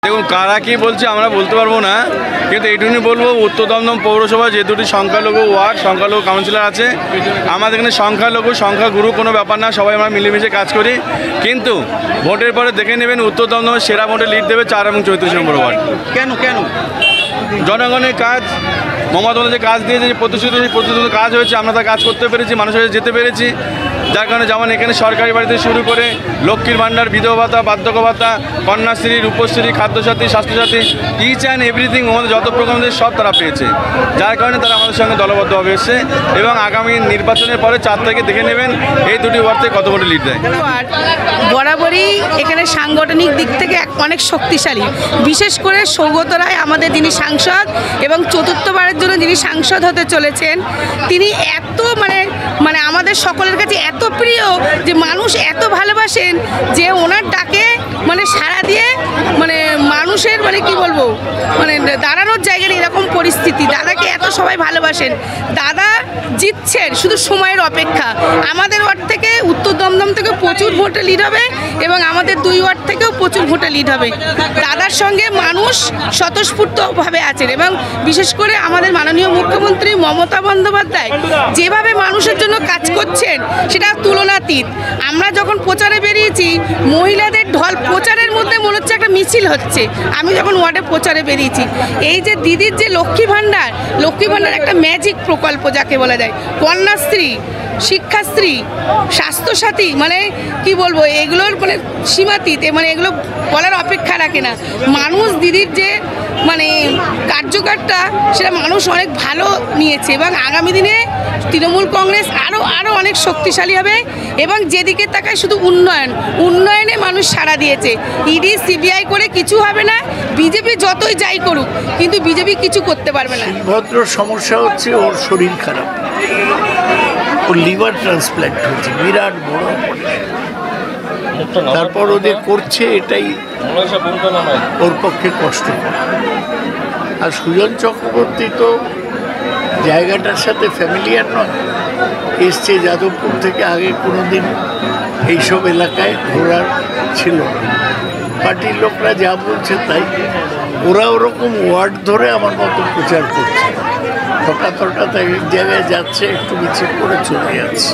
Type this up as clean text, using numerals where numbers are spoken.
দেখুন কারা কি বলছে আমরা বলতে পারবো না, কিন্তু এইটুকুনি বলবো উত্তর দমদম পৌরসভা যে দুটি সংখ্যালঘু ওয়ার্ড, সংখ্যালঘু কাউন্সিলর আছে, আমাদের এখানে সংখ্যালঘু সংখ্যাগুরু কোনো ব্যাপার না, সবাই আমরা মিলেমিশে কাজ করি। কিন্তু ভোটের পরে দেখে নেবেন উত্তর দমদমের সেরা ভোটে লিড দেবে 4 এবং 34 নম্বর ওয়ার্ড। কেন কেন? জনগণের কাজ, মমতা যে কাজ দিয়েছে, যে প্রতিশ্রুতি কাজ হয়েছে, আমরা তা কাজ করতে পেরেছি, মানুষের যেতে পেরেছি। যার কারণে যেমন এখানে সরকারি বাড়িতে শুরু করে লক্ষ্মীর ভাণ্ডার, বিধবা ভাতা, বার্ধক্য ভাতা, Kanyashree, Rupashree, Khadyasathi, Swasthyasathi, each and everything আমাদের যত প্রোগ্রাম দিয়ে সব তারা পেয়েছে। যার কারণে তারা আমাদের সঙ্গে দলবদ্ধভাবে এসছে এবং আগামী নির্বাচনের পরে 4 তারিখে দেখে নেবেন এই দুটি ওয়ার্ড থেকে কত ভোটে লিড দেয়। বরাবরই এখানে সাংগঠনিক দিক থেকে অনেক শক্তিশালী, বিশেষ করে সৌগত রায় আমাদের যিনি সাংসদ এবং চতুর্থবারের জন্য যিনি সাংসদ হতে চলেছেন, তিনি এত মানে আমাদের সকলের কাছে এত প্রিয় যে মানুষ এত ভালোবাসেন যে ওনার ডাকে সাড়া দিয়ে মানুষের কি বলবো দাঁড়ানোর জায়গায় এরকম পরিস্থিতি। দাদাকে এত সবাই ভালোবাসেন, দাদা জিতছেন, শুধু সময়ের অপেক্ষা। আমাদের ওয়ার্ড থেকে, উত্তর দমদম থেকে প্রচুর ভোটে লিড হবে এবং আমাদের 2 ওয়ার্ড থেকেও প্রচুর ভোটে লিড হবে। দাদার সঙ্গে মানুষ স্বতঃস্ফূর্তভাবে আছেন এবং বিশেষ করে আমাদের মাননীয় মুখ্যমন্ত্রী মমতা বন্দ্যোপাধ্যায় যেভাবে মানুষের জন্য কাজ করছেন সেটা তুলনাতীত। আমরা যখন প্রচারে বেরিয়েছি, মহিলাদের ঢল প্রচারের মধ্যে মনে হচ্ছে একটা মিছিল হচ্ছে। আমি যখন ওয়ার্ডে প্রচারে বেরিয়েছি, এই যে দিদির যে লক্ষ্মী ভাণ্ডার একটা ম্যাজিক প্রকল্প যাকে বলা যায়, কন্যাশ্রী, শিক্ষাশ্রী, স্বাস্থ্যসাথী, কি বলবো, এগুলোর সীমাতীত, এগুলো বলার অপেক্ষা রাখে না। মানুষ দিদির যে কার্যকরটা সেটা মানুষ অনেক ভালো নিয়েছে এবং আগামী দিনে তৃণমূল কংগ্রেস আরও অনেক শক্তিশালী হবে এবং যেদিকে তাকায় শুধু উন্নয়নে মানুষ সাড়া দিয়েছে। ইডি সিবিআই করে কিছু হবে না, বিজেপি যতই যাই করুক, কিন্তু বিজেপি কিছু করতে পারবে না। ভদ্র সমস্যা হচ্ছে ওর শরীর খারাপ, ওর লিভার ট্রান্সপ্ল্যান্ট হয়েছে, বিরাট বড় তারপর ওদের করছে, এটাই ওর পক্ষে কষ্টকর। আর সুজন চক্রবর্তী তো জায়গাটার সাথে ফ্যামিলিয়ার নয়, এসছে যাদবপুর থেকে, আগে কোনোদিন এইসব এলাকায় ঘোরার ছিল না। পার্টির লোকরা যা বলছে তাই, ওরা ওরকম ওয়ার্ড ধরে আমার মতো প্রচার করছে, হঠাৎ এক জায়গায় যাচ্ছে, একটু মিছিল করে চলে যাচ্ছে।